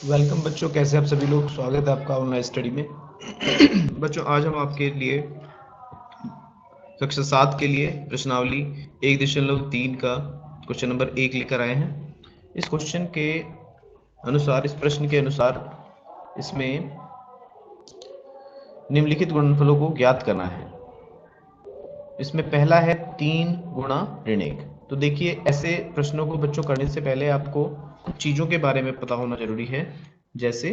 Welcome बच्चों, कैसे आप सभी लोग। स्वागत है आपका ऑनलाइन स्टडी में। बच्चों, आज हम आपके लिए कक्षा 7 के लिए प्रश्नावली 1.3 का क्वेश्चन नंबर 1 लेकर आए हैं। इस क्वेश्चन के अनुसार, इस प्रश्न के अनुसार, इसमें निम्नलिखित गुणनफलों को ज्ञात करना है। इसमें पहला है 3 गुणा ऋण 1। तो देखिए, ऐसे प्रश्नों को बच्चों करने से पहले आपको कुछ चीज़ों के बारे में पता होना जरूरी है। जैसे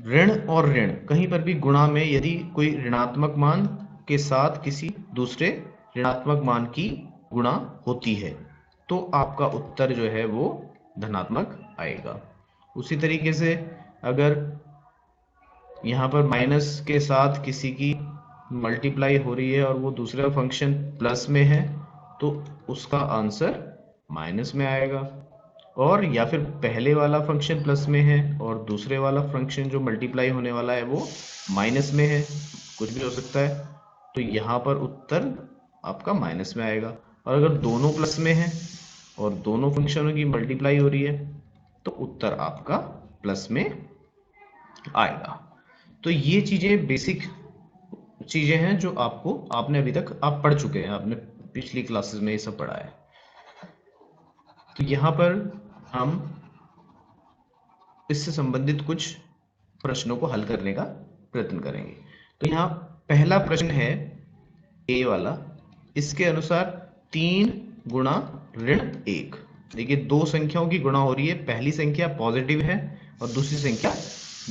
ऋण और ऋण, कहीं पर भी गुणा में यदि कोई ऋणात्मक मान के साथ किसी दूसरे ऋणात्मक मान की गुणा होती है तो आपका उत्तर जो है वो धनात्मक आएगा। उसी तरीके से अगर यहाँ पर माइनस के साथ किसी की मल्टीप्लाई हो रही है और वो दूसरा फंक्शन प्लस में है तो उसका आंसर माइनस में आएगा। और या फिर पहले वाला फंक्शन प्लस में है और दूसरे वाला फंक्शन जो मल्टीप्लाई होने वाला है वो माइनस में है, कुछ भी हो सकता है, तो यहाँ पर उत्तर आपका माइनस में आएगा। और अगर दोनों प्लस में है और दोनों फंक्शनों की मल्टीप्लाई हो रही है तो उत्तर आपका प्लस में आएगा। तो ये चीजें बेसिक चीजें हैं जो आपने अभी तक आप पढ़ चुके हैं, आपने पिछली क्लासेस में ये सब पढ़ा है। तो यहाँ पर हम इससे संबंधित कुछ प्रश्नों को हल करने का प्रयत्न करेंगे। तो यहाँ पहला प्रश्न है ए वाला। इसके अनुसार 3 गुणा ऋण 1। देखिए, दो संख्याओं की गुणा हो रही है। पहली संख्या पॉजिटिव है और दूसरी संख्या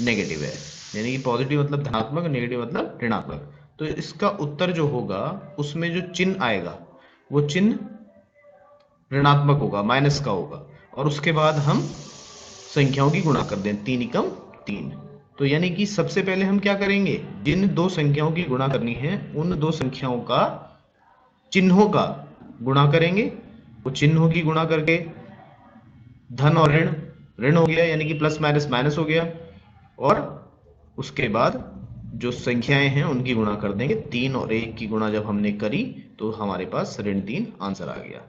नेगेटिव है, यानी कि पॉजिटिव मतलब धनात्मक, नेगेटिव मतलब ऋणात्मक। तो इसका उत्तर जो होगा उसमें जो चिन्ह आएगा वो चिन्ह ऋणात्मक होगा, माइनस का होगा। और उसके बाद हम संख्याओं की गुणा कर दें, 3 एकम 3। तो यानी कि सबसे पहले हम क्या करेंगे, जिन दो संख्याओं की गुणा करनी है उन दो संख्याओं का चिन्हों का गुणा करेंगे। वो चिन्हों की गुणा करके धन और ऋण, ऋण हो गया यानी कि प्लस माइनस माइनस हो गया। और उसके बाद जो संख्याएं हैं उनकी गुणा कर देंगे। 3 और 1 की गुणा जब हमने करी तो हमारे पास ऋण 3 आंसर आ गया।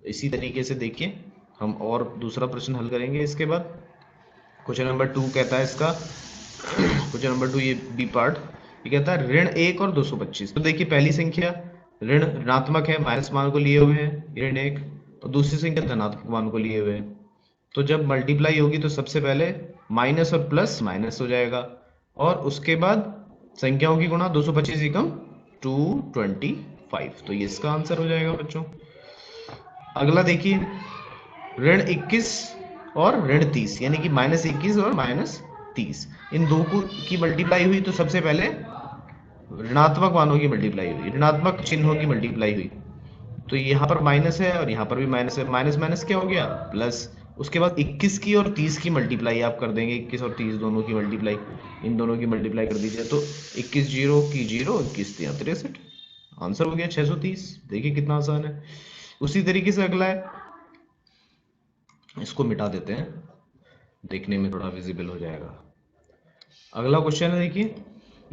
इसी तरीके से देखिए, हम और दूसरा प्रश्न हल करेंगे। इसके बाद क्वेश्चन नंबर 2 कहता है इसका क्वेश्चन नंबर 2, ये बी पार्ट, ये कहता है ऋण 1 और 225। तो देखिए, पहली संख्या ऋणात्मक है, माइनस मान को लिए हुए हैं ऋण 1, और दूसरी संख्या धनात्मक मान को लिए हुए हैं। तो जब मल्टीप्लाई होगी तो सबसे पहले माइनस और प्लस माइनस हो जाएगा, और उसके बाद संख्याओं की गुणा 225 एकम 225। तो ये इसका आंसर हो जाएगा बच्चों। अगला देखिए, ऋण 21 और ऋण 30, यानी कि -21 और -30, इन दो की मल्टीप्लाई हुई तो सबसे पहले ऋणात्मक मानों की मल्टीप्लाई हुई, ऋणात्मक चिन्हों की मल्टीप्लाई हुई। तो यहाँ पर माइनस है और यहाँ पर भी माइनस है, माइनस माइनस क्या हो गया, प्लस। उसके बाद 21 की और 30 की मल्टीप्लाई आप कर देंगे, 21 और 30 दोनों की मल्टीप्लाई, इन दोनों की मल्टीप्लाई कर दीजिए तो 21 जीरो की जीरो, 21 63, आंसर हो गया 630। देखिए कितना आसान है। उसी तरीके से अगला है, इसको मिटा देते हैं, देखने में थोड़ा विजिबल हो जाएगा। अगला क्वेश्चन है, देखिए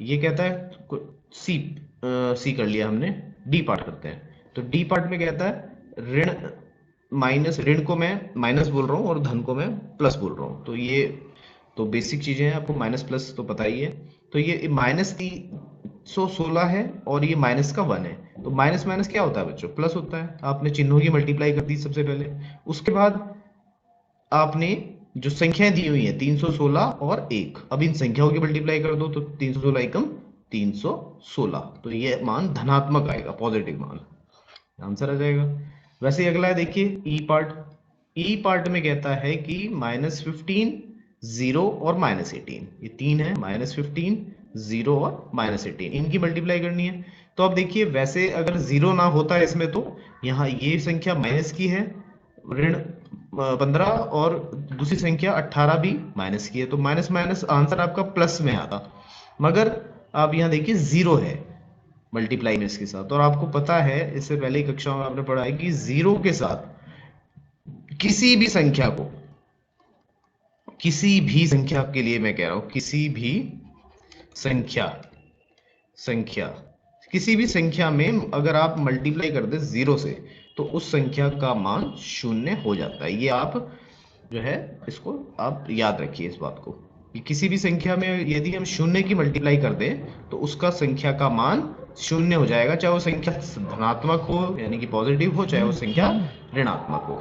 ये कहता है सी, सी कर लिया हमने, डी पार्ट करते हैं। तो डी पार्ट में कहता है ऋण माइनस, ऋण को मैं माइनस बोल रहा हूँ और धन को मैं प्लस बोल रहा हूँ। तो ये तो बेसिक चीजें हैं, आपको माइनस प्लस तो पता ही है। तो ये -316 है और ये माइनस का 1 है। तो माइनस माइनस क्या होता है बच्चों, प्लस होता है। आपने चिन्हों की मल्टीप्लाई कर दी सबसे पहले, उसके बाद आपने जो संख्याएं दी हुई है 316 और 1, अब इन संख्याओं की मल्टीप्लाई कर दो तो 316 एकम 316, तो ये मान धनात्मक आएगा, पॉजिटिव मान, आंसर आ जाएगा। वैसे ही अगला है, देखिए ई पार्ट। ई पार्ट में कहता है कि -15 0 और -18, ये तीन है, -15 0 और -18, इनकी मल्टीप्लाई करनी है। तो अब देखिए, वैसे अगर 0 ना होता है इसमें तो यहाँ ये संख्या माइनस की है, ऋण 15, और दूसरी संख्या 18 भी माइनस की है, तो माइनस माइनस आंसर आपका प्लस में आता। मगर आप यहाँ देखिए 0 है मल्टीप्लाई में इसके साथ, और आपको पता है इससे पहले की कक्षाओं में आपने पढ़ा है कि 0 के साथ किसी भी संख्या को, किसी भी संख्या के लिए मैं कह रहा हूं, किसी भी संख्या संख्या किसी भी संख्या में अगर आप मल्टीप्लाई कर दे 0 से तो उस संख्या का मान 0 हो जाता है। ये आप जो है इसको आप याद रखिए इस बात को कि किसी भी संख्या में यदि हम शून्य की मल्टीप्लाई कर दें तो उसका संख्या का मान शून्य हो जाएगा, चाहे वो संख्या धनात्मक हो यानी कि पॉजिटिव हो, चाहे वो संख्या ऋणात्मक हो।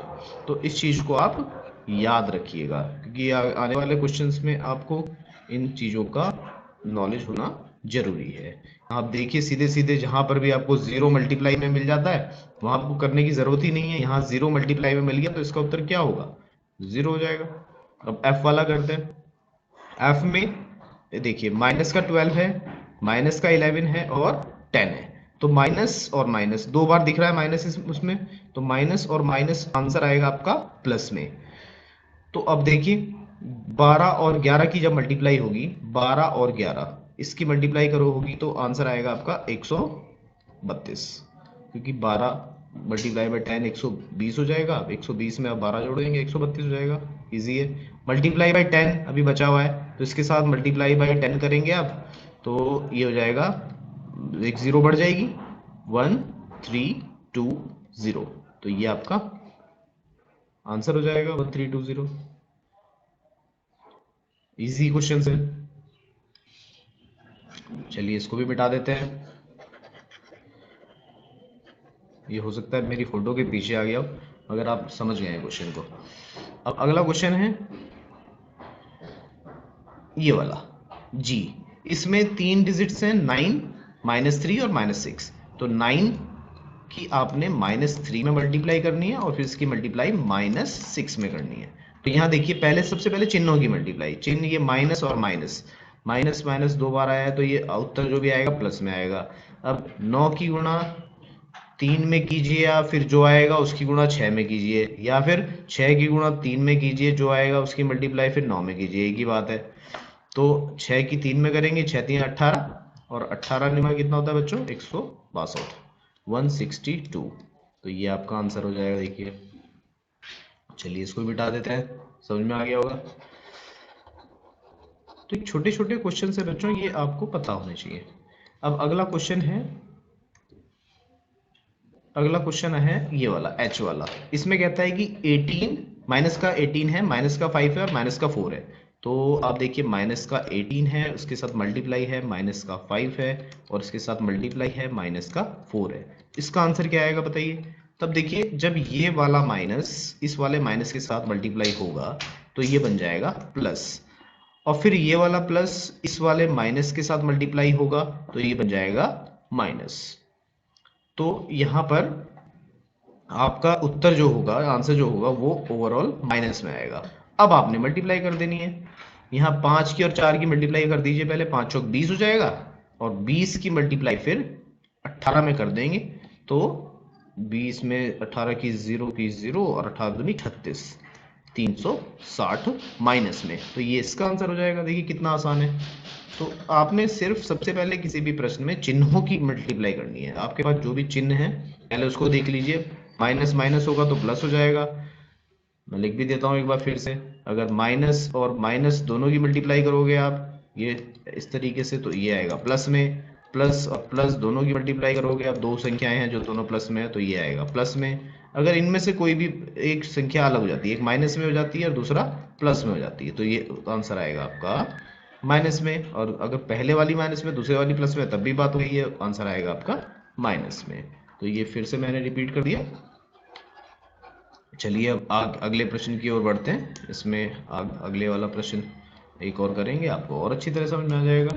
तो इस चीज को आप याद रखिएगा क्योंकि आने वाले क्वेश्चंस में आपको इन चीजों का नॉलेज होना जरूरी है। आप देखिए सीधे सीधे जहां पर भी आपको जीरो मल्टीप्लाई में मिल जाता है वहां आपको करने की जरूरत ही नहीं है, यहाँ जीरो मल्टीप्लाई में मिल गया तो इसका उत्तर क्या होगा, जीरो हो जाएगा। अब एफ वाला करते हैं। एफ में ये देखिए माइनस का 12 है, माइनस का 11 है और 10 है। तो माइनस और माइनस दो बार दिख रहा है माइनस उसमें, तो माइनस और माइनस आंसर आएगा आपका प्लस में। तो अब देखिए 12 और 11 की जब मल्टीप्लाई होगी, 12 और 11 इसकी मल्टीप्लाई करो होगी तो आंसर आएगा आपका 132, क्योंकि 12 मल्टीप्लाई बाय 10 120 हो जाएगा। 120 में आप 12 जोड़ेंगे 132 हो जाएगा, इजी है। मल्टीप्लाई बाय 10 अभी बचा हुआ है तो इसके साथ मल्टीप्लाई बाय 10 करेंगे आप तो ये हो जाएगा, एक जीरो बढ़ जाएगी, 1320। तो ये आपका आंसर हो जाएगा 1320। इजी क्वेश्चन है। चलिए इसको भी मिटा देते हैं। ये हो सकता है मेरी फोटो के पीछे आ गया हो, अगर आप समझ गए हैं क्वेश्चन को। अब अगला क्वेश्चन है ये वाला जी। इसमें 3 डिजिट्स हैं 9, -3 और -6। तो 9 की आपने -3 में मल्टीप्लाई करनी है और फिर इसकी मल्टीप्लाई -6 में करनी है। तो यहाँ देखिए पहले सबसे पहले चिन्हों की मल्टीप्लाई, चिन्ह ये माइनस और माइनस, माइनस माइनस दो बार आया है तो ये उत्तर जो भी आएगा प्लस में आएगा। अब 9 की गुणा 3 में कीजिए या फिर जो आएगा उसकी गुणा 6 में कीजिए, या फिर 6 की गुणा 3 में कीजिए, जो आएगा उसकी मल्टीप्लाई फिर 9 में कीजिए, एक ही बात है। तो 6 की 3 में करेंगे, 6 3 18 और 18 निमा कितना होता है बच्चों, 162, 162। तो ये आपका आंसर हो जाएगा। देखिए चलिए इसको मिटा देते हैं, समझ में आ गया होगा। तो ये छोटे छोटे क्वेश्चन है बच्चों, ये आपको पता होने चाहिए। अब अगला क्वेश्चन है, अगला क्वेश्चन है ये वाला एच वाला। इसमें कहता है कि 18 माइनस का 18 है, माइनस का 5 है और माइनस का 4 है। तो आप देखिए माइनस का 18 है, उसके साथ मल्टीप्लाई है, माइनस का 5 है और इसके साथ मल्टीप्लाई है, माइनस का 4 है। इसका आंसर क्या आएगा बताइए। तब देखिए जब ये वाला माइनस इस वाले माइनस के साथ मल्टीप्लाई होगा तो ये बन जाएगा प्लस, और फिर ये वाला प्लस इस वाले माइनस के साथ मल्टीप्लाई होगा तो ये बन जाएगा माइनस। तो यहां पर आपका उत्तर जो होगा, आंसर जो होगा वो ओवरऑल माइनस में आएगा। अब आपने मल्टीप्लाई कर देनी है, यहाँ 5 की और 4 की मल्टीप्लाई कर दीजिए पहले, 5 चौक 20 हो जाएगा और 20 की मल्टीप्लाई फिर 18 में कर देंगे तो 20 में 18 की 0 की 0 और 18 दूनी 36, 360 माइनस में। तो ये इसका आंसर हो जाएगा। देखिए कितना आसान है। तो आपने सिर्फ सबसे पहले किसी भी प्रश्न में चिन्हों की मल्टीप्लाई करनी है। आपके पास जो भी चिन्ह है पहले उसको देख लीजिए, माइनस माइनस होगा तो प्लस हो जाएगा। मैं लिख भी देता हूँ एक बार फिर से, अगर माइनस और माइनस दोनों की मल्टीप्लाई करोगे आप ये इस तरीके से तो ये आएगा प्लस में, प्लस और प्लस दोनों की मल्टीप्लाई करोगे आप, दो संख्याएं हैं जो दोनों प्लस में है तो ये आएगा प्लस में। अगर इनमें से कोई भी एक संख्या अलग हो जाती है, एक माइनस में हो जाती है और दूसरा प्लस में हो जाती है, तो ये आंसर आएगा आपका माइनस में। और अगर पहले वाली माइनस में दूसरे वाली प्लस में तब भी बात वही है, आंसर आएगा आपका माइनस में। तो ये फिर से मैंने रिपीट कर दिया। चलिए अब अगले प्रश्न की ओर बढ़ते हैं। इसमें अगले वाला प्रश्न एक और करेंगे, आपको और अच्छी तरह समझ में आ जाएगा।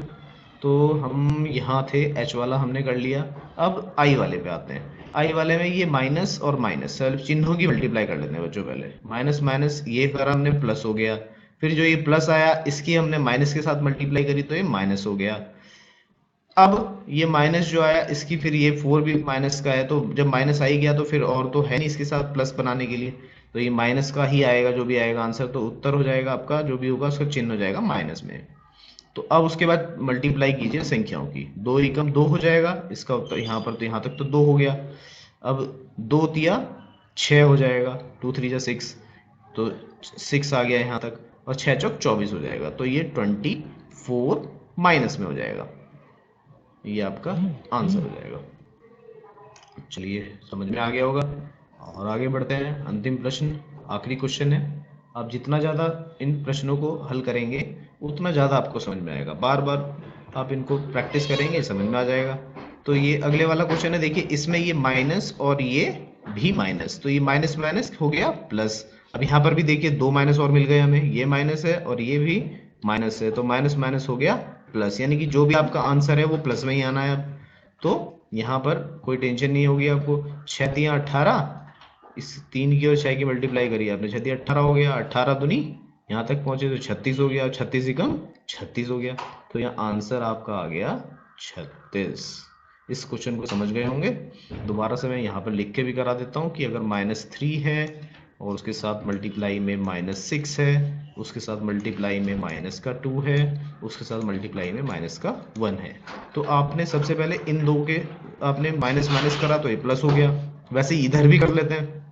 तो हम यहाँ थे, एच वाला हमने कर लिया। अब आई वाले पे आते हैं। आई वाले में ये माइनस और माइनस सिर्फ चिन्हों की मल्टीप्लाई कर लेते हैं बच्चों। पहले माइनस माइनस ये करा हमने प्लस हो गया, फिर जो ये प्लस आया इसकी हमने माइनस के साथ मल्टीप्लाई करी तो ये माइनस हो गया। अब ये माइनस जो आया इसकी फिर ये 4 भी माइनस का है, तो जब माइनस आ ही गया तो फिर और तो है नहीं इसके साथ प्लस बनाने के लिए, तो ये माइनस का ही आएगा जो भी आएगा आंसर। तो उत्तर हो जाएगा आपका जो भी होगा उसका चिन्ह हो जाएगा माइनस में। तो अब उसके बाद मल्टीप्लाई कीजिए संख्याओं की, 2 एकम 2 हो जाएगा इसका उत्तर। यहाँ पर तो यहाँ तक तो 2 हो गया। अब 2 तिया 6 हो जाएगा, 2 3 जा 6, तो 6 आ गया यहाँ तक, और 6 चौक 24 हो जाएगा। तो ये 24 माइनस में हो जाएगा, ये आपका आंसर हो जाएगा। चलिए समझ में आ गया होगा और आगे बढ़ते हैं। अंतिम प्रश्न, आखिरी क्वेश्चन है आप जितना ज़्यादा इन प्रश्नों को हल करेंगे उतना ज़्यादा आपको समझ में आएगा। बार बार आप इनको प्रैक्टिस करेंगे, समझ में आ जाएगा। तो ये अगले वाला क्वेश्चन है, देखिए इसमें ये माइनस और ये भी माइनस, तो ये माइनस माइनस हो गया प्लस। अब यहाँ पर भी देखिए दो माइनस और मिल गए हमें, ये माइनस है और ये भी माइनस है, तो माइनस माइनस हो गया प्लस, यानी कि जो भी आपका आंसर है वो प्लस में ही आना है। तो यहाँ पर कोई टेंशन नहीं होगी आपको। 6 × 18, इस 3 की और 6 की मल्टीप्लाई करिए आपने, 6 × 18 हो गया, 18 दूनी यहाँ तक पहुंचे तो 36 हो गया, 36 ही कम 36 हो गया, तो यहाँ आंसर आपका आ गया 36। इस क्वेश्चन को समझ गए होंगे। दोबारा से मैं यहाँ पर लिख के भी करा देता हूँ कि अगर -3 है और उसके साथ मल्टीप्लाई में -6 है, उसके साथ मल्टीप्लाई में -2 है, उसके साथ मल्टीप्लाई में -1 है, तो आपने सबसे पहले इन दो के आपने माइनस माइनस करा तो ये प्लस हो गया। वैसे इधर भी कर लेते हैं,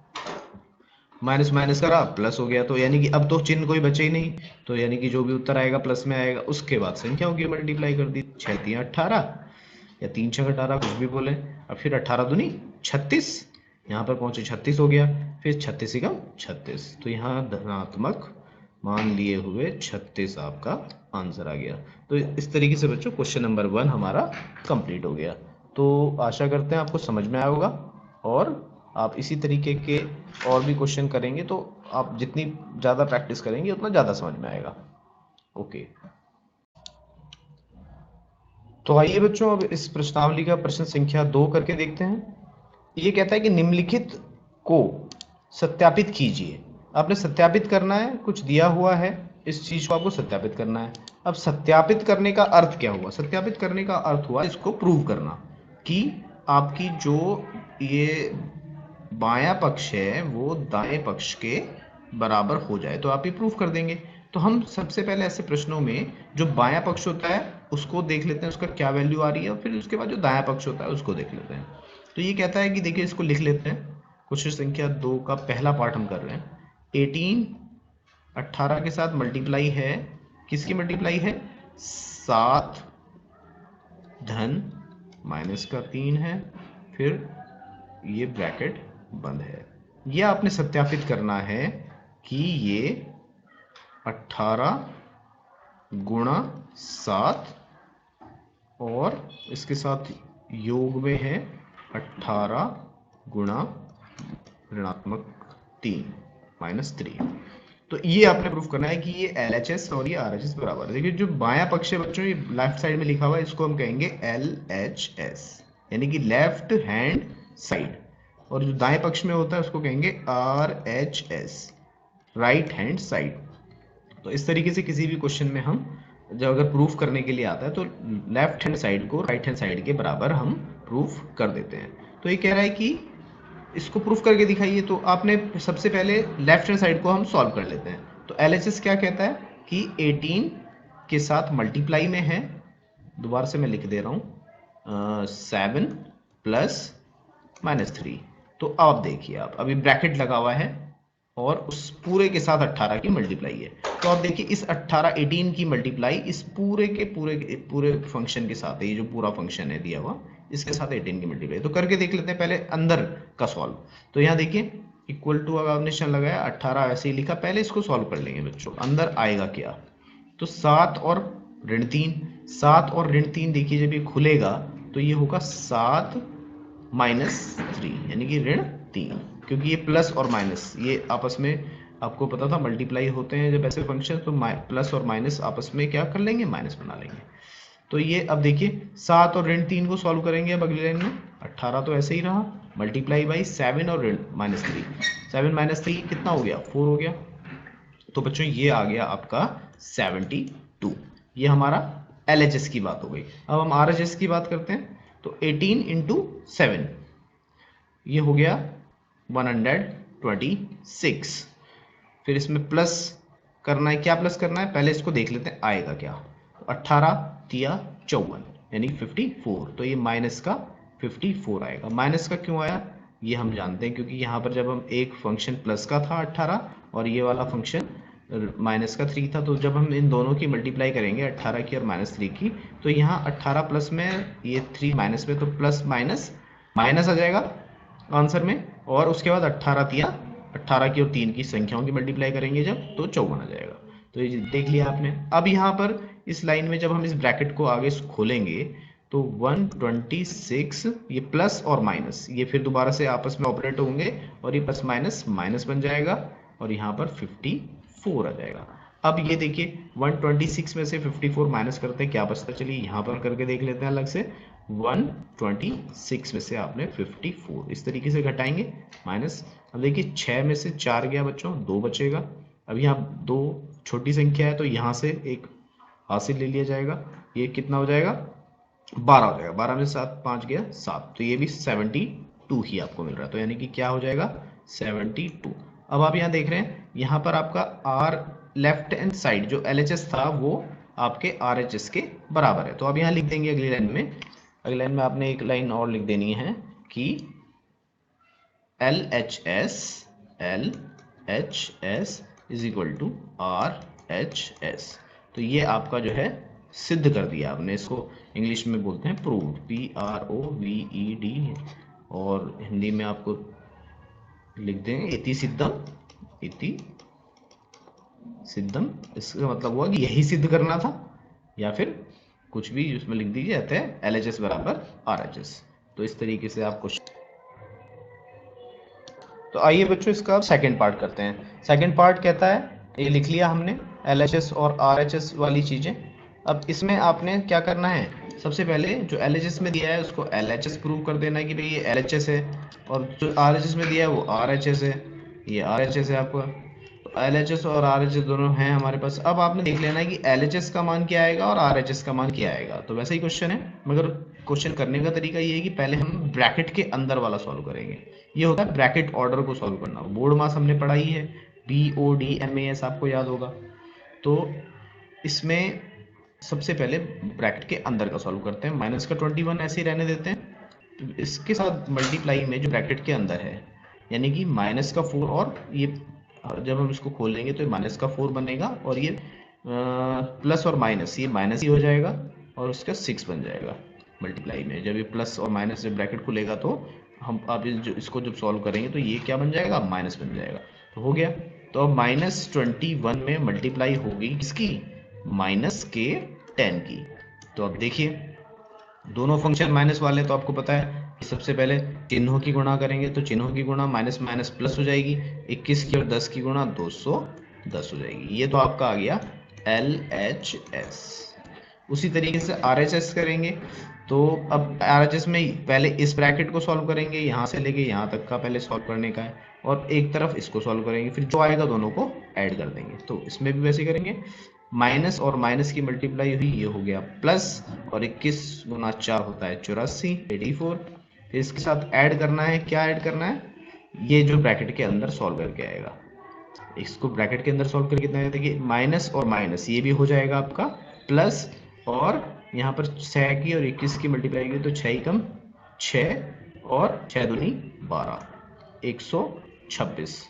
माइनस माइनस करा प्लस हो गया, तो यानी कि अब तो चिन्ह कोई बचे ही नहीं, तो यानी कि जो भी उत्तर आएगा प्लस में आएगा। उसके बाद संख्याओं की मल्टीप्लाई कर दी, 6 × 18 या 3 × 6 = 18, कुछ भी बोले। अब फिर 18 दूनी 36, यहाँ पर पहुंचे 36 हो गया, फिर 36 × 36, तो यहाँ धनात्मक मान लिए हुए 36 आपका आंसर आ गया। तो इस तरीके से बच्चों क्वेश्चन नंबर 1 हमारा कंप्लीट हो गया। तो आशा करते हैं आपको समझ में आया होगा, और आप इसी तरीके के और भी क्वेश्चन करेंगे तो आप जितनी ज़्यादा प्रैक्टिस करेंगे उतना ज़्यादा समझ में आएगा। ओके, तो आइए बच्चों अब इस प्रश्नावली का प्रश्न संख्या 2 करके देखते हैं। ये कहता है कि निम्नलिखित को सत्यापित कीजिए। आपने सत्यापित करना है, कुछ दिया हुआ है, इस चीज को आपको सत्यापित करना है। अब सत्यापित करने का अर्थ क्या हुआ? सत्यापित करने का अर्थ हुआ इसको प्रूव करना कि आपकी जो ये बायां पक्ष है वो दाएं पक्ष के बराबर हो जाए, तो आप ये प्रूफ कर देंगे। तो हम सबसे पहले ऐसे प्रश्नों में जो बायां पक्ष होता है उसको देख लेते हैं, उसका क्या वैल्यू आ रही है, और फिर उसके बाद जो दायां पक्ष होता है उसको देख लेते हैं। तो ये कहता है कि देखिए इसको लिख लेते हैं। क्वेश्चन संख्या 2 का पहला पार्ट हम कर रहे हैं। 18 18 के साथ मल्टीप्लाई है, किसकी मल्टीप्लाई है? 7 धन -3 है, फिर ये ब्रैकेट बंद है। ये आपने सत्यापित करना है कि ये 18 गुणा 7 और इसके साथ योग में है 18 गुणा -3 -3। तो ये आपने प्रूफ करना है कि ये LHS और ये RHS बराबर है। देखिए जो बायां पक्ष है बच्चों, ये लेफ्ट साइड में लिखा हुआ है, इसको हम कहेंगे LHS, यानी कि लेफ्ट हैंड साइड, और जो दाएं पक्ष में होता है उसको कहेंगे RHS, राइट हैंड साइड। तो इस तरीके से किसी भी क्वेश्चन में हम जब अगर प्रूफ करने के लिए आता है तो लेफ्ट हैंड साइड को राइट हैंड साइड के बराबर हम प्रूफ कर देते हैं। तो ये कह रहा है कि इसको प्रूफ करके दिखाइए, तो आपने सबसे पहले लेफ्ट हैंड साइड को हम सॉल्व कर लेते हैं। तो LHS क्या कहता है कि 18 के साथ मल्टीप्लाई में है, दोबारा से मैं लिख दे रहा हूँ 7 प्लस -3। तो आप देखिए, आप अभी ब्रैकेट लगा हुआ है और उस पूरे के साथ 18 की मल्टीप्लाई है, तो आप देखिए इस 18 की मल्टीप्लाई इस पूरे के पूरे फंक्शन के साथ है। ये जो पूरा फंक्शन है दिया हुआ, इसके साथ 18 की मल्टीप्लाई। तो करके देख लेते हैं पहले अंदर का सॉल्व। तो यहाँ देखिए इक्वल टू अगर निशान लगाया, 18 ऐसे ही लिखा, पहले इसको सॉल्व कर लेंगे बच्चों। अंदर आएगा क्या? तो 7 और -3, 7 और -3 देखिए जब ये खुलेगा तो ये होगा 7 -3 यानी कि -3, क्योंकि ये प्लस और माइनस ये आपस में आपको पता था मल्टीप्लाई होते हैं जब ऐसे फंक्शन, तो प्लस और माइनस आपस में क्या कर लेंगे? माइनस बना लेंगे। तो ये अब देखिए 7 और -3 को सॉल्व करेंगे अब अगली लाइन में। 18 तो ऐसे ही रहा, मल्टीप्लाई बाई 7 और -3, 7 - 3 कितना हो गया? 4 हो गया। तो बच्चों ये आ गया आपका 72। ये हमारा LHS की बात हो गई। अब हम RHS की बात करते हैं। तो 18 × 7 ये हो गया 126। फिर इसमें प्लस करना है, क्या प्लस करना है पहले इसको देख लेते हैं आएगा क्या। तो 18 तिया 54 यानी 54, तो ये माइनस का 54 आएगा। माइनस का क्यों आया ये हम जानते हैं, क्योंकि यहाँ पर जब हम एक फंक्शन प्लस का था 18 और ये वाला फंक्शन माइनस का 3 था, तो जब हम इन दोनों की मल्टीप्लाई करेंगे 18 की और -3 की, तो यहाँ 18 प्लस में ये 3 माइनस में, तो प्लस माइनस माइनस आ जाएगा आंसर में, और उसके बाद 18 तिया 18 की और 3 की संख्याओं की मल्टीप्लाई करेंगे जब, तो 54 आ जाएगा। तो ये देख लिया आपने। अब यहाँ पर इस लाइन में जब हम इस ब्रैकेट को आगे खोलेंगे तो 126, ये प्लस और माइनस ये फिर दोबारा से आपस में ऑपरेट होंगे और ये प्लस माइनस माइनस बन जाएगा और यहाँ पर 54 आ जाएगा। अब ये देखिए 126 में से 54 माइनस करते हैं, क्या बचता, चलिए यहाँ पर करके देख लेते हैं अलग से। 126 में से आपने 54 इस तरीके से घटाएंगे माइनस। अब देखिए 6 में से 4 गया बच्चों, 2 बचेगा। अब यहाँ 2 छोटी संख्या है तो यहाँ से एक हासिल ले लिया जाएगा, ये कितना हो जाएगा, 12 हो जाएगा। 12 में से 7 5 गया 7, तो ये भी 72 ही आपको मिल रहा है। तो यानी कि क्या हो जाएगा, 72। अब आप यहाँ देख रहे हैं, यहाँ पर आपका आर लेफ्ट हैंड साइड जो LHS था वो आपके RHS के बराबर है। तो अब यहाँ लिख देंगे अगली लाइन में, अगली लाइन में आपने एक लाइन और लिख देनी है कि LHS is equal to RHS। तो ये आपका जो है सिद्ध कर दिया आपने, इसको इंग्लिश में बोलते हैं प्रूव्ड, PROVED, और हिंदी में आपको लिख देंगे इति सिद्धम, इति सिद्धम। इसका मतलब हुआ कि यही सिद्ध करना था, या फिर कुछ भी उसमें लिख दीजिए, अतः LHS बराबर RHS। तो इस तरीके से आपको। तो आइए बच्चों इसका सेकंड पार्ट करते हैं। सेकंड पार्ट कहता है, ये लिख लिया हमने LHS और RHS वाली चीजें। अब इसमें आपने क्या करना है, सबसे पहले जो LHS में दिया है उसको LHS प्रूव कर देना है कि भाई ये LHS है, और जो RHS में दिया है वो RHS है, ये RHS है आपका। तो LHS और RHS दोनों हैं हमारे पास। अब आपने देख लेना है कि LHS का मान क्या आएगा और RHS का मान क्या आएगा। तो वैसा ही क्वेश्चन है, मगर क्वेश्चन करने का तरीका ये है कि पहले हम ब्रैकेट के अंदर वाला सॉल्व करेंगे। ये होता है ब्रैकेट ऑर्डर को सॉल्व करना। बोर्ड मास हमने पढ़ा ही है, BODMAS आपको याद होगा। तो इसमें सबसे पहले ब्रैकेट के अंदर का सॉल्व करते हैं। माइनस का 21 ऐसे ही रहने देते हैं। तो इसके साथ मल्टीप्लाई में जो ब्रैकेट के अंदर है, यानी कि माइनस का 4, और ये जब हम इसको खोलेंगे तो माइनस का 4 बनेगा, और ये प्लस और माइनस, ये माइनस ही हो जाएगा और उसका 6 बन जाएगा मल्टीप्लाई में। जब ये प्लस और माइनस से ब्रैकेट खुलेगा तो हम अब इसको जब सॉल्व करेंगे तो ये क्या बन जाएगा, माइनस बन जाएगा। तो हो गया। तो अब -21 में मल्टीप्लाई होगी किसकी, माइनस के 10 की। तो अब देखिए दोनों फंक्शन माइनस वाले, तो आपको पता है कि सबसे पहले चिन्हों की गुणा करेंगे, तो चिन्हों की गुणा माइनस माइनस प्लस हो जाएगी, 21 की और 10 की गुणा 210 हो जाएगी। ये तो आपका आ गया LHS। उसी तरीके से RHS करेंगे। तो अब RHS में पहले इस ब्रैकेट को सॉल्व करेंगे, यहाँ से लेके यहाँ तक का पहले सॉल्व करने का है, और एक तरफ इसको सॉल्व करेंगे, फिर जो आएगा दोनों को ऐड कर देंगे। तो इसमें भी वैसे करेंगे, माइनस और माइनस की मल्टीप्लाई हुई, ये हो गया प्लस, और 21 गुना 4 होता है 84, 84। फिर इसके साथ ऐड करना है, क्या ऐड करना है, ये जो ब्रैकेट के अंदर सॉल्व करके आएगा, इसको ब्रैकेट के अंदर सॉल्व करके कितना है, देखिए माइनस और माइनस ये भी हो जाएगा आपका प्लस, और यहाँ पर 6 की और 21 की मल्टीप्लाई की तो 6 कम 6 और 6 दूनी 12, 126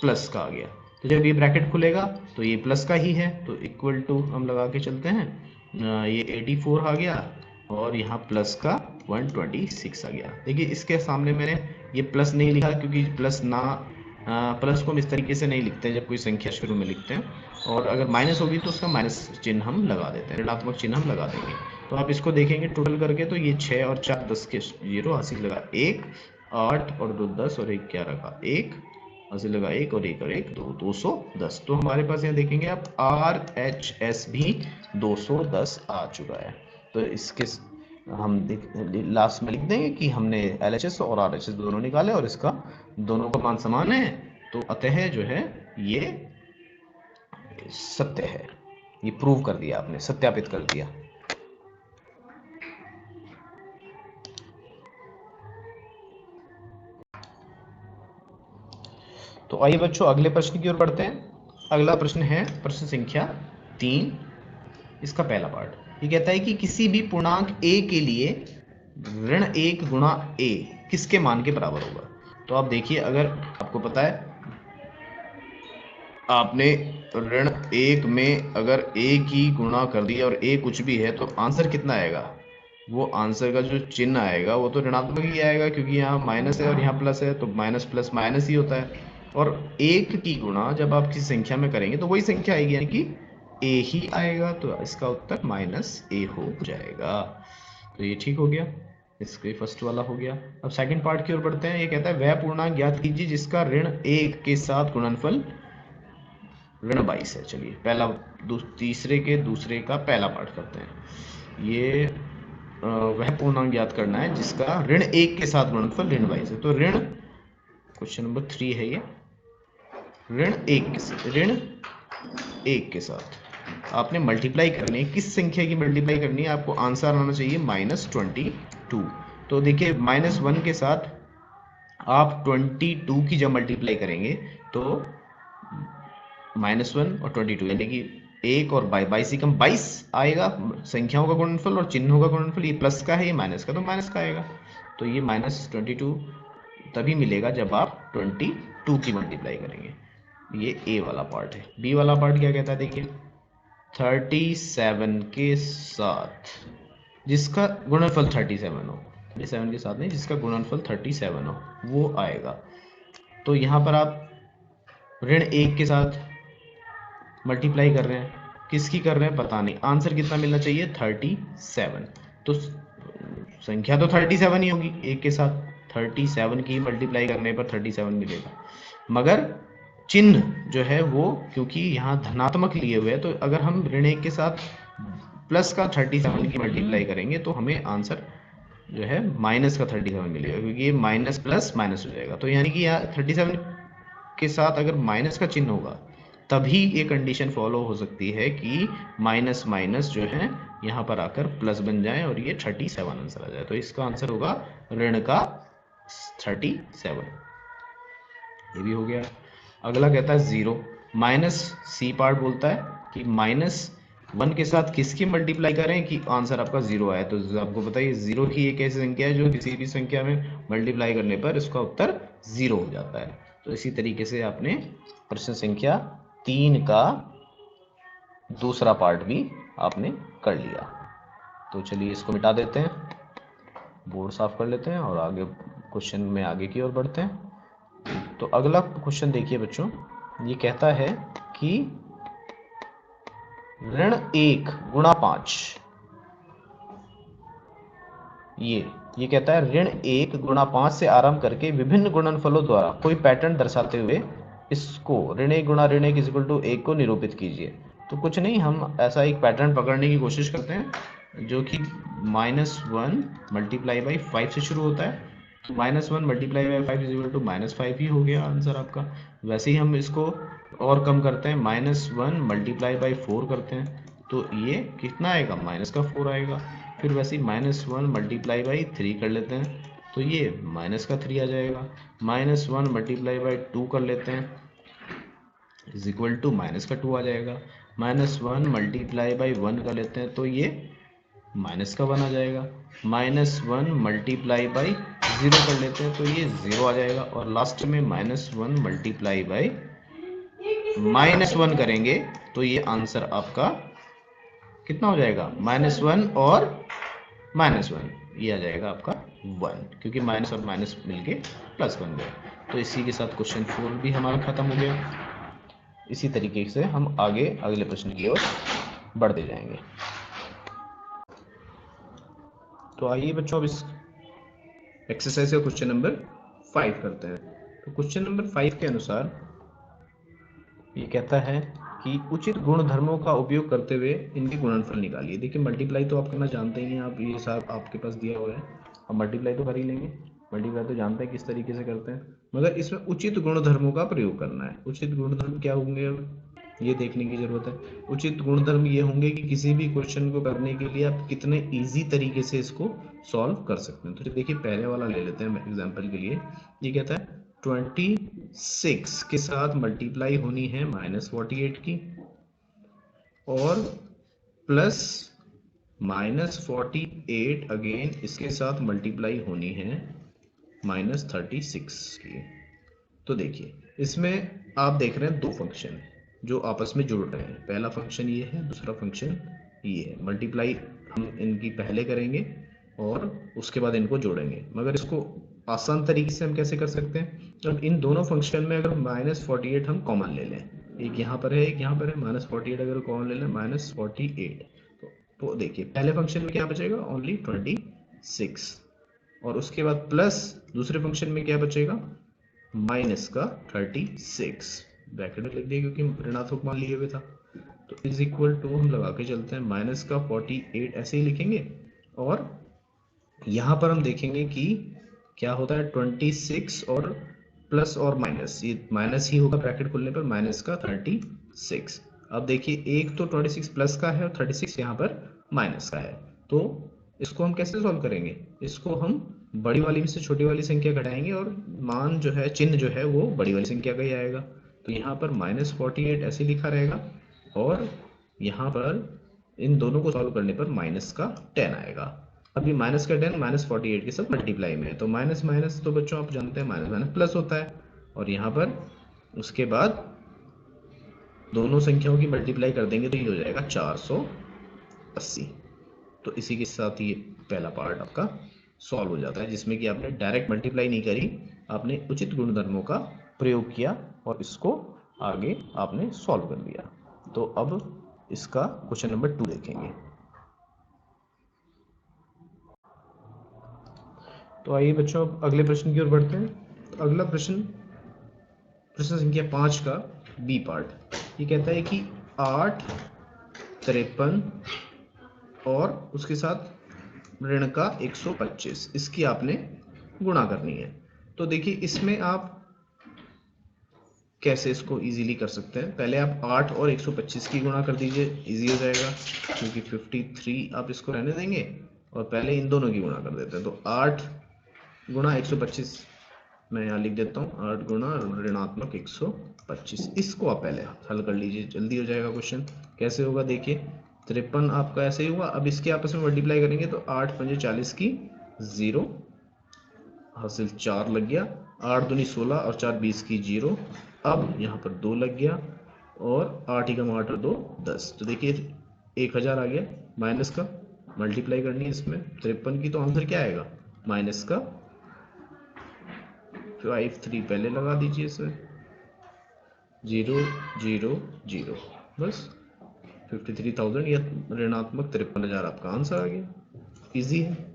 प्लस का आ गया। तो जब ये ब्रैकेट खुलेगा तो ये प्लस का ही है, तो इक्वल टू हम लगा के चलते हैं, ये 84 आ गया और यहाँ प्लस का 126 आ गया। देखिए इसके सामने मैंने ये प्लस नहीं लिखा क्योंकि प्लस ना प्लस को हम इस तरीके से नहीं लिखते हैं जब कोई संख्या शुरू में लिखते हैं, और अगर माइनस होगी तो उसका माइनस चिन्ह हम लगा देते हैं, ऋणात्मक चिन्ह हम लगा देंगे। तो आप इसको देखेंगे टोटल करके तो ये 6 और 4 10 के 0 हासिल लगा 1, 8 और 2 10 और 1 11 का 1 हासिल लगा 1 और 1 और 1 2 210। तो हमारे पास यहाँ देखेंगे आप RHS भी 210 आ चुका है। तो इसके हम लास्ट में लिख देंगे कि हमने LHS और RHS दोनों निकाले और इसका दोनों का मान समान है, तो अतः जो है ये सत्य है। ये प्रूव कर दिया आपने, सत्यापित कर दिया। तो आइए बच्चों अगले प्रश्न की ओर बढ़ते हैं। अगला प्रश्न है प्रश्न संख्या 3, इसका पहला पार्ट। ये कहता है कि किसी भी पूर्णांक a के लिए ऋण 1 गुणा a किसके मान के बराबर होगा। तो आप देखिए, अगर आपको पता है आपने ऋण 1 में अगर a की गुणा कर दिया और a कुछ भी है तो आंसर कितना आएगा, वो आंसर का जो चिन्ह आएगा वो तो ऋणात्मक ही आएगा, क्योंकि यहाँ माइनस है और यहाँ प्लस है, तो माइनस प्लस माइनस ही होता है। और 1 की गुणा जब आप किसी संख्या में करेंगे तो वही संख्या आएगी, यानी कि a ही आएगा, तो इसका उत्तर -a हो जाएगा। तो ये ठीक हो गया, इसके फर्स्ट वाला हो गया। अब सेकंड पार्ट की ओर बढ़ते हैं। ये कहता है वह पूर्णांक ज्ञात कीजिए जिसका ऋण 1 के साथ गुणनफल ऋण 22 है। चलिए पहला तीसरे के दूसरे का पहला पार्ट करते हैं। ये वह पूर्णांक ज्ञात करना है जिसका ऋण 1 के साथ गुणनफल ऋण 22 है। तो ऋण क्वेश्चन नंबर 3 है ये, ऋण 1 के साथ आपने मल्टीप्लाई करनी है। किस संख्या की मल्टीप्लाई करनी है? आपको आंसर आना चाहिए -22। तो देखिए -1 के साथ आप 22 की जब मल्टीप्लाई करेंगे तो -1 और 22 यानी कि 1 और 22 से कम 22 आएगा संख्याओं का गुणनफल, और चिन्हों का गुणनफल ये प्लस का है, ये माइनस का, तो माइनस का आएगा। तो ये -22 तभी मिलेगा जब आप 22 की मल्टीप्लाई करेंगे। ये ए वाला पार्ट है। बी वाला पार्ट क्या कहता है? देखिए 37 के साथ जिसका गुणनफल 37 हो, 37 के साथ नहीं, जिसका गुणनफल 37 हो वो आएगा। तो यहाँ पर आप ऋण 1 के साथ मल्टीप्लाई कर रहे हैं, किसकी कर रहे हैं पता नहीं, आंसर कितना मिलना चाहिए 37। तो संख्या तो 37 ही होगी 1 के साथ, 37 की मल्टीप्लाई करने पर 37 मिलेगा, मगर चिन्ह जो है वो क्योंकि यहाँ धनात्मक लिए हुए है, तो अगर हम ऋण 1 के साथ प्लस का 37 की मल्टीप्लाई करेंगे तो हमें आंसर जो है माइनस का 37 मिलेगा, क्योंकि ये माइनस प्लस माइनस हो जाएगा। तो यानी कि यहाँ 37 के साथ अगर माइनस का चिन्ह होगा तभी ये कंडीशन फॉलो हो सकती है कि माइनस माइनस जो है यहाँ पर आकर प्लस बन जाए और ये 37 आंसर आ जाए। तो इसका आंसर होगा ऋण का 37। ये भी हो गया। अगला कहता है 0 माइनस सी पार्ट बोलता है कि -1 के साथ किसकी मल्टीप्लाई करें कि आंसर आपका 0 आए। तो आपको पता है 0 ही एक ऐसी संख्या है जो किसी भी संख्या में मल्टीप्लाई करने पर इसका उत्तर 0 हो जाता है। तो इसी तरीके से आपने प्रश्न संख्या 3 का दूसरा पार्ट भी आपने कर लिया। तो चलिए इसको मिटा देते हैं, बोर्ड साफ कर लेते हैं और आगे क्वेश्चन में आगे की ओर बढ़ते हैं। तो अगला क्वेश्चन देखिए बच्चों, ये कहता है कि ऋण 1 गुणा 5, ये कहता है ऋण 1 गुणा 5 से आरंभ करके विभिन्न गुणनफलों द्वारा कोई पैटर्न दर्शाते हुए इसको ऋण 1 गुणा ऋण 1 = 1 को निरूपित कीजिए। तो कुछ नहीं, हम ऐसा एक पैटर्न पकड़ने की कोशिश करते हैं जो कि -1 × 5 से शुरू होता है। तो -1 × 5 -5 ही हो गया आंसर आपका। वैसे ही हम इसको और कम करते हैं, -1 × 4 करते हैं, तो ये कितना आएगा? -4 आएगा। फिर वैसे ही -1 × 3 कर लेते हैं, तो ये -3 आ जाएगा। -1 × 2 कर लेते हैं -2 आ जाएगा। -1 × 1 कर लेते हैं तो ये -1 आ जाएगा। -1 × 0 कर लेते हैं तो ये 0 आ जाएगा। और लास्ट में -1 × -1 करेंगे तो ये आंसर आपका कितना हो जाएगा? -1 और -1, ये आ जाएगा आपका 1, क्योंकि माइनस और माइनस मिलके प्लस बन गए। तो इसी के साथ क्वेश्चन 4 भी हमारा खत्म हो गया। इसी तरीके से हम आगे अगले प्रश्न की ओर बढ़ते जाएंगे। तो आइए बच्चों अब इस एक्सरसाइज का क्वेश्चन नंबर 5 करते हैं। तो क्वेश्चन नंबर 5 के अनुसार ये कहता है कि उचित गुणधर्मों का उपयोग करते हुए इनके गुणनफल निकालिए। देखिए मल्टीप्लाई तो आप करना जानते ही हैं, आप ये सब आपके पास दिया हुआ है, अब मल्टीप्लाई तो कर ही लेंगे, मल्टीप्लाई तो जानते हैं किस तरीके से करते हैं, मगर इसमें उचित गुणधर्मों का प्रयोग करना है। उचित गुणधर्म क्या होंगे अब ये देखने की जरूरत है। उचित गुणधर्म ये होंगे कि किसी भी क्वेश्चन को करने के लिए आप कितने ईजी तरीके से इसको सॉल्व कर सकते हैं। तो देखिए पहले वाला ले लेते हैं एग्जाम्पल के लिए। ये कहता है 26 के साथ मल्टीप्लाई होनी है -48 की, और प्लस -48 अगेन इसके साथ मल्टीप्लाई होनी है -36 की। तो देखिए इसमें आप देख रहे हैं दो फंक्शन जो आपस में जुड़ रहे हैं। पहला फंक्शन ये है, दूसरा फंक्शन ये है। मल्टीप्लाई हम इनकी पहले करेंगे और उसके बाद इनको जोड़ेंगे, मगर इसको आसान तरीके से हम कैसे कर सकते हैं, अब इन दोनों फंक्शन में अगर -48 हम कॉमन ले लें, एक यहाँ पर है एक यहाँ पर है, -48 अगर कॉमन ले लें -48, तो देखिए पहले फंक्शन में क्या बचेगा, ओनली 26, और उसके बाद प्लस दूसरे फंक्शन में क्या बचेगा, माइनस का 36, ब्रैकेट में लिख दिया क्योंकि ऋणात्मक मान लिए हुए था। तो इज इक्वल टू हम लगा के चलते हैं माइनस का 48 ऐसे ही लिखेंगे, और यहाँ पर हम देखेंगे कि क्या होता है 26 और प्लस और माइनस, ये माइनस ही होगा ब्रैकेट खुलने पर, माइनस का 36। अब देखिए एक तो 26 प्लस का है और 36 यहाँ पर माइनस का है, तो इसको हम कैसे सॉल्व करेंगे, इसको हम बड़ी वाली में से छोटी वाली संख्या घटाएंगे और मान जो है चिन्ह जो है वो बड़ी वाली संख्या का ही आएगा। तो यहाँ पर -48 ऐसे लिखा रहेगा, और यहाँ पर इन दोनों को सॉल्व करने पर माइनस का 10 आएगा। अभी माइनस का 10 -48 के साथ मल्टीप्लाई में है, तो माइनस माइनस तो बच्चों आप जानते हैं माइनस माइनस प्लस होता है, और यहाँ पर उसके बाद दोनों संख्याओं की मल्टीप्लाई कर देंगे तो ये हो जाएगा 480। तो इसी के साथ ये पहला पार्ट आपका सॉल्व हो जाता है, जिसमें कि आपने डायरेक्ट मल्टीप्लाई नहीं करी, आपने उचित गुणधर्मों का प्रयोग किया और इसको आगे आपने सॉल्व कर दिया। तो अब इसका क्वेश्चन नंबर 2 देखेंगे। तो आइए बच्चों अगले प्रश्न की ओर बढ़ते हैं। तो अगला प्रश्न संख्या 5 का बी पार्ट, ये कहता है कि 8, 53 और उसके साथ ऋण का 125, इसकी आपने गुणा करनी है। तो देखिए इसमें आप कैसे इसको इजीली कर सकते हैं, पहले आप 8 और 125 की गुणा कर दीजिए, इजी हो जाएगा, क्योंकि 53 आप इसको रहने देंगे और पहले इन दोनों की गुणा कर देते हैं। तो 8 गुणा 125 मैं यहाँ लिख देता हूँ, 8 गुणा ऋणात्मक 125, इसको आप पहले हल कर लीजिए, जल्दी हो जाएगा क्वेश्चन। कैसे होगा देखिए, 53 आपका ऐसे ही हुआ, अब इसके आपस में मल्टीप्लाई करेंगे तो 8 पंजे 40 की 0 हासिल 4 लग गया, 8 दूनी 16 और 4 20 की 0, अब यहाँ पर 2 लग गया और 8 ही कम 8 और 2 10। तो देखिए 1000 आ गया, माइनस का मल्टीप्लाई करनी है इसमें 53 की, तो आंसर क्या आएगा, माइनस का 53 पहले लगा दीजिए इसमें, 0 0 0, बस 53,000 या ऋणात्मक 53,000 आपका आंसर आ गया, इजी है।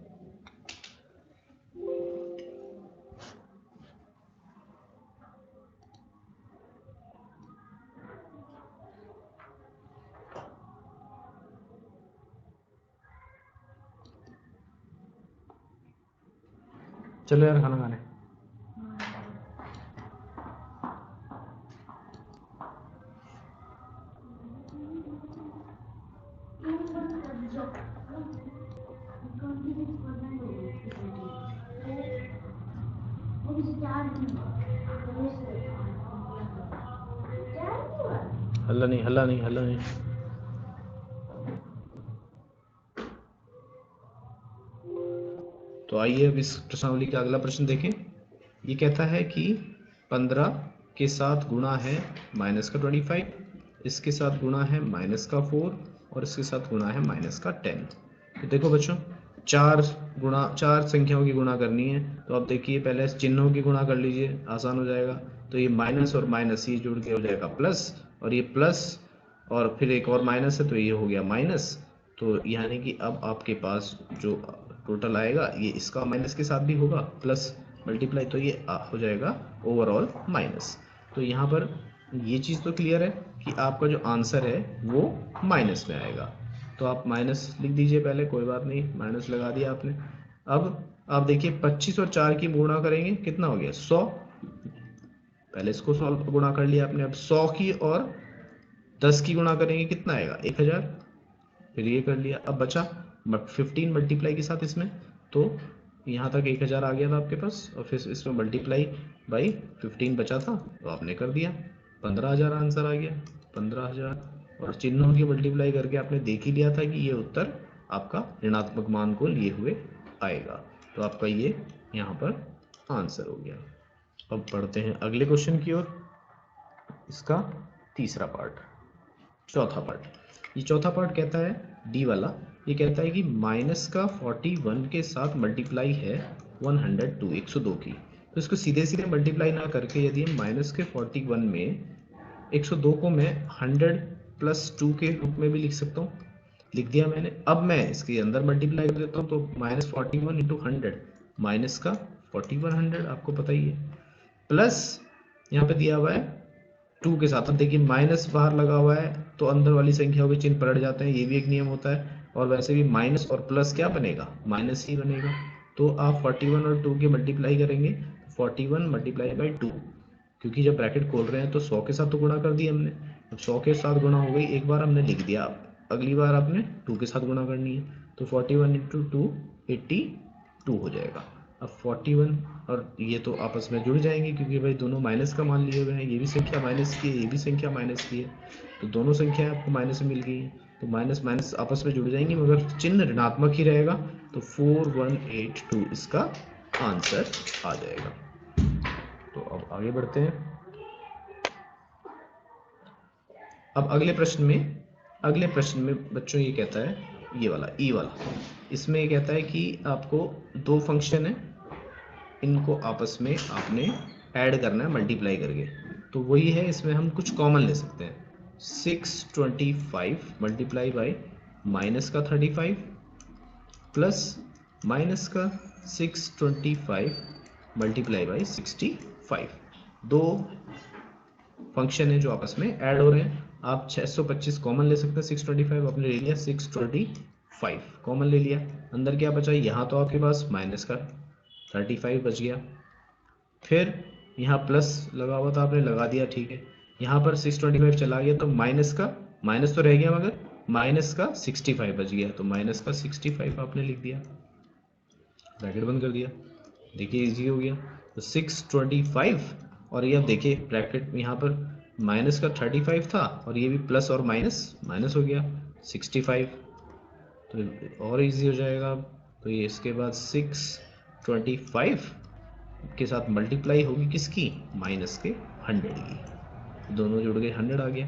चलो यार खाना खाने। हल्ला नहीं हल्ला नहीं हल्ला नहीं। तो आइए अब इस प्रश्नावली का अगला प्रश्न देखें। ये कहता है कि 15 के साथ गुणा है माइनस का 25, इसके साथ गुणा है माइनस का 4 और इसके साथ गुणा है माइनस का 10। तो देखो बच्चों चार संख्याओं की गुणा करनी है, तो आप देखिए पहले चिन्हों की गुणा कर लीजिए, आसान हो जाएगा। तो ये माइनस और माइनस ये जुड़ के हो जाएगा प्लस, और ये प्लस और फिर एक और माइनस है तो ये हो गया माइनस। तो यानी कि अब आपके पास जो टोटल आएगा ये इसका माइनस के साथ भी होगा प्लस मल्टीप्लाई, तो ये हो जाएगा ओवरऑल माइनस। तो यहाँ पर ये चीज़ तो क्लियर है कि आपका जो आंसर है वो माइनस में आएगा, तो आप माइनस लिख दीजिए पहले, कोई बात नहीं, माइनस लगा दिया आपने। अब आप देखिए 25 और 4 की गुणा करेंगे कितना हो गया 100, पहले इसको सॉल्व गुणा कर लिया आपने। अब 100 की और 10 की गुणा करेंगे कितना आएगा 1000, फिर ये कर लिया। अब बचा 15 मल्टीप्लाई के साथ इसमें, तो यहाँ तक 1000 आ गया था आपके पास, और फिर इसमें मल्टीप्लाई बाई 15 बचा था तो आपने कर दिया, 15,000 आंसर आ गया, 15,000। और चिन्हों की मल्टीप्लाई करके आपने देख ही लिया था कि ये उत्तर आपका ऋणात्मक मान को लिए हुए आएगा, तो आपका ये यहाँ पर आंसर हो गया। अब पढ़ते हैं अगले क्वेश्चन की ओर, इसका तीसरा पार्ट, चौथा पार्ट। ये चौथा पार्ट कहता है डी वाला, ये कहता है कि माइनस का 41 के साथ मल्टीप्लाई है 102 102 की, तो इसको सीधे सीधे मल्टीप्लाई ना करके यदि हम माइनस के 41 में 102 को मैं 100 प्लस 2 के रूप में भी लिख सकता हूँ, लिख दिया मैंने। अब मैं इसके अंदर मल्टीप्लाई कर देता हूँ, तो माइनस 41 इंटू 100 माइनस का 4100 आपको पता ही है, प्लस यहाँ पे दिया हुआ है 2 के साथ। अब देखिए माइनस बाहर लगा हुआ है तो अंदर वाली संख्याओं के चिन्ह पलट जाते हैं, ये भी एक नियम होता है। और वैसे भी माइनस और प्लस क्या बनेगा, माइनस ही बनेगा। तो आप 41 और 2 के मल्टीप्लाई करेंगे, 41 मल्टीप्लाई बाई 2, क्योंकि जब ब्रैकेट खोल रहे हैं तो 100 के साथ तो गुणा कर दिया हमने। अब 100 के साथ गुणा हो गई, एक बार हमने लिख दिया, अगली बार आपने 2 के साथ गुणा करनी है, तो 41 इंटू 2 82 हो जाएगा। अब 41 और ये तो आपस में जुड़ जाएंगे, क्योंकि भाई दोनों माइनस का मान लिए हुए हैं, ये भी संख्या माइनस की है, ये भी संख्या माइनस की है, तो दोनों संख्याएं आपको माइनस में मिल गई है, तो माइनस माइनस आपस में जुड़ जाएंगी, मगर चिन्ह ऋणात्मक ही रहेगा, तो 4182 इसका आंसर आ जाएगा। तो अब आगे बढ़ते हैं। अब अगले प्रश्न में बच्चों ये कहता है, ये वाला ई वाला, इसमें ये कहता है कि आपको दो फंक्शन है, इनको आपस में आपने ऐड करना है मल्टीप्लाई करके। तो वही है, इसमें हम कुछ कॉमन ले सकते हैं। 625 मल्टीप्लाई बाई माइनस का 35 प्लस माइनस का 625 मल्टीप्लाई बाई 65। दो फंक्शन है जो आपस में ऐड हो रहे हैं। आप 625 कॉमन ले सकते हैं, 625 आपने ले लिया, 625 कॉमन ले लिया, अंदर क्या बचा, यहाँ तो आपके पास माइनस का 35 बच गया, फिर यहाँ प्लस लगा हुआ था आपने लगा दिया, ठीक है। यहाँ पर 625 चला गया तो माइनस तो रह गया, मगर माइनस का 65 बच गया, तो माइनस का 65 आपने लिख दिया, ब्रैकेट बंद कर दिया। देखिए इजी हो गया। तो 625 और ये अब देखिए ब्रैकेट यहाँ पर माइनस का 35 था और ये भी प्लस और माइनस हो गया 65, तो और इजी हो जाएगा। तो ये इसके बाद 625 के साथ मल्टीप्लाई होगी किसकी, माइनस के 100 की, दोनों जुड़ गए 100 आ गया।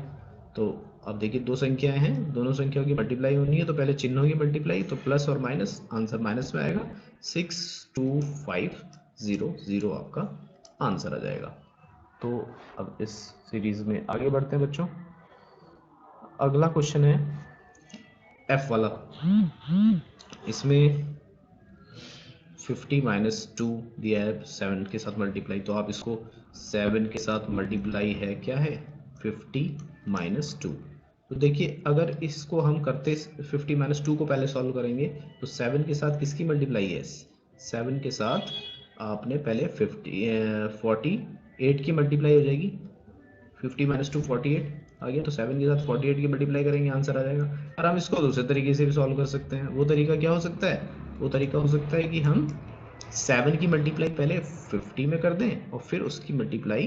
तो अब देखिए दो संख्याएं हैं, दोनों संख्याओं की मल्टीप्लाई होनी है, तो पहले चिन्हों की मल्टीप्लाई, तो प्लस और माइनस, आंसर माइनस में आएगा, 62500 आपका आंसर आ जाएगा। तो अब इस सीरीज में आगे बढ़ते हैं बच्चों। अगला क्वेश्चन है एफ वाला, इसमें 50 माइनस 2 दिया है 7 के साथ मल्टीप्लाई, तो आप इसको 7 के साथ मल्टीप्लाई है क्या है 50 माइनस 2। तो देखिए अगर इसको हम करते 50 माइनस 2 को पहले सॉल्व करेंगे, तो 7 के साथ किसकी मल्टीप्लाई है, 7 के साथ आपने पहले 48 की मल्टीप्लाई हो जाएगी, 50 माइनस 2 48 आ गया, तो 7 के साथ 48 की मल्टीप्लाई करेंगे, आंसर आ जाएगा। और हम इसको दूसरे तरीके से भी सॉल्व कर सकते हैं। वो तरीका क्या हो सकता है, वो तरीका हो सकता है कि हम 7 की मल्टीप्लाई पहले 50 में कर दें और फिर उसकी मल्टीप्लाई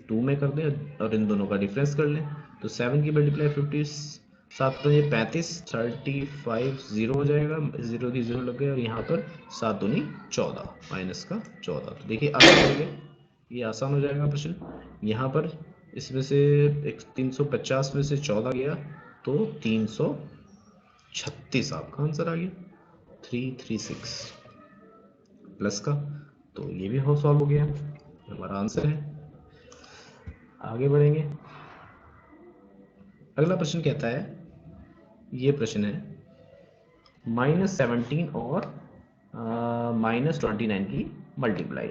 2 में कर दें और इन दोनों का डिफरेंस कर लें। तो 7 की मल्टीप्लाई 50 7 तो ये 35 35 0 हो जाएगा, 0 की 0 लग गए, और यहाँ पर 7 दूनी 14 माइनस का 14। तो देखिए आसान हो गया, ये आसान हो जाएगा प्रश्न। यहाँ पर इसमें से 350 में से 14 गया तो 336 आपका आंसर आ गया, 336 प्लस का, तो ये भी सॉल्व हो गया, हमारा आंसर है। आगे बढ़ेंगे। अगला प्रश्न कहता है, ये प्रश्न है -17 और -29 की मल्टीप्लाई।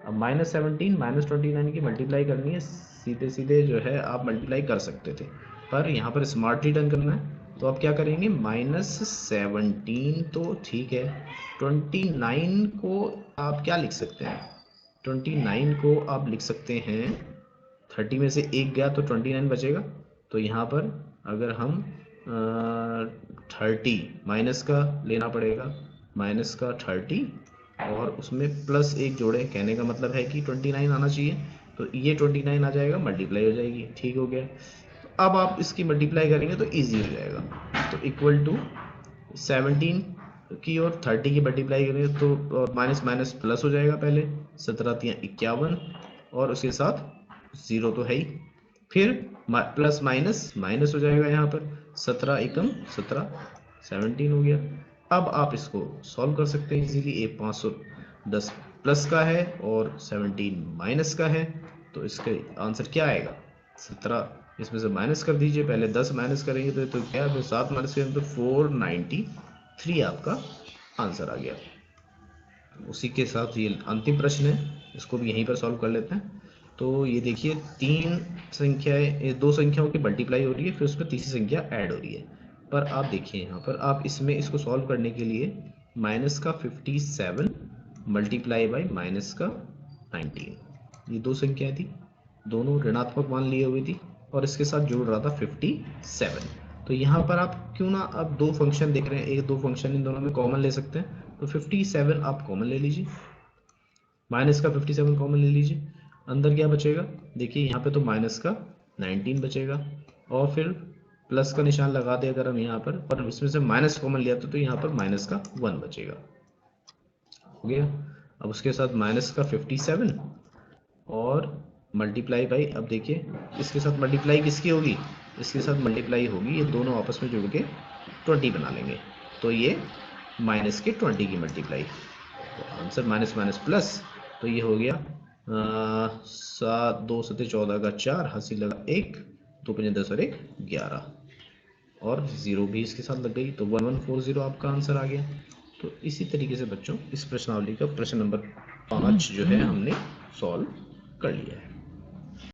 अब -17 -29 की मल्टीप्लाई करनी है, सीधे सीधे जो है आप मल्टीप्लाई कर सकते थे, पर यहाँ पर स्मार्ट रिटर्न करना है, तो आप क्या करेंगे, -17 तो ठीक है, 29 को आप क्या लिख सकते हैं, 29 को आप लिख सकते हैं, 30 में से 1 गया तो 29 बचेगा, तो यहाँ पर अगर हम 30 माइनस का लेना पड़ेगा, माइनस का 30 और उसमें प्लस 1 जोड़े, कहने का मतलब है कि 29 आना चाहिए, तो ये 29 आ जाएगा, मल्टीप्लाई हो जाएगी, ठीक हो गया। अब आप इसकी मल्टीप्लाई करेंगे तो इजी हो जाएगा, तो इक्वल टू 17 की और 30 की मल्टीप्लाई करेंगे तो और माइनस माइनस प्लस हो जाएगा, पहले 17 51 और उसके साथ 0 तो है ही, फिर प्लस माइनस माइनस हो जाएगा, यहाँ पर 17 एकम 17 17 हो गया। अब आप इसको सॉल्व कर सकते हैं इजीली, 510 प्लस का है और 17 माइनस का है, तो इसका आंसर क्या आएगा? 17 इसमें से माइनस कर दीजिए, पहले 10 माइनस करेंगे तो क्या, फिर 7 माइनस करेंगे तो 493 आपका आंसर आ गया। उसी के साथ ये अंतिम प्रश्न है, इसको भी यहीं पर सॉल्व कर लेते हैं। तो ये देखिए, दो संख्याओं की मल्टीप्लाई हो रही है, फिर उसमें तीसरी संख्या ऐड हो रही है। पर आप देखिए यहाँ पर, आप इसमें इसको सॉल्व करने के लिए माइनस का 57 मल्टीप्लाई बाई माइनस का 19, ये दो संख्या थी, दोनों ऋणात्मक मान लिए हुई थी और इसके साथ जुड़ रहा था 57। तो यहाँ पर आप क्यों ना, अब दो फंक्शन देख रहे हैं, एक दो फंक्शन इन दोनों में कॉमन ले सकते हैं, तो 57 आप कॉमन ले लीजिए, माइनस का 57 कॉमन ले लीजिए, अंदर क्या बचेगा? देखिए यहाँ पे तो माइनस का 19 बचेगा और फिर प्लस का निशान लगा दे अगर हम यहाँ पर इसमें से माइनस कॉमन लिया तो यहाँ पर माइनस का 1 बचेगा, हो गया। अब उसके साथ माइनस का 57 और मल्टीप्लाई बाई, अब देखिए इसके साथ मल्टीप्लाई किसकी होगी? इसके साथ मल्टीप्लाई होगी, ये दोनों आपस में जुड़ के 20 बना लेंगे, तो ये माइनस के 20 की मल्टीप्लाई, तो आंसर माइनस माइनस प्लस, तो ये हो गया 7 2 7 14 का 4, हंसी लगा 1, 2 5 10 और 1 11, और 0 भी इसके साथ लग गई, तो 1140 आपका आंसर आ गया। तो इसी तरीके से बच्चों इस प्रश्नावली का प्रश्न नंबर 5 जो है हमने सॉल्व कर लिया है।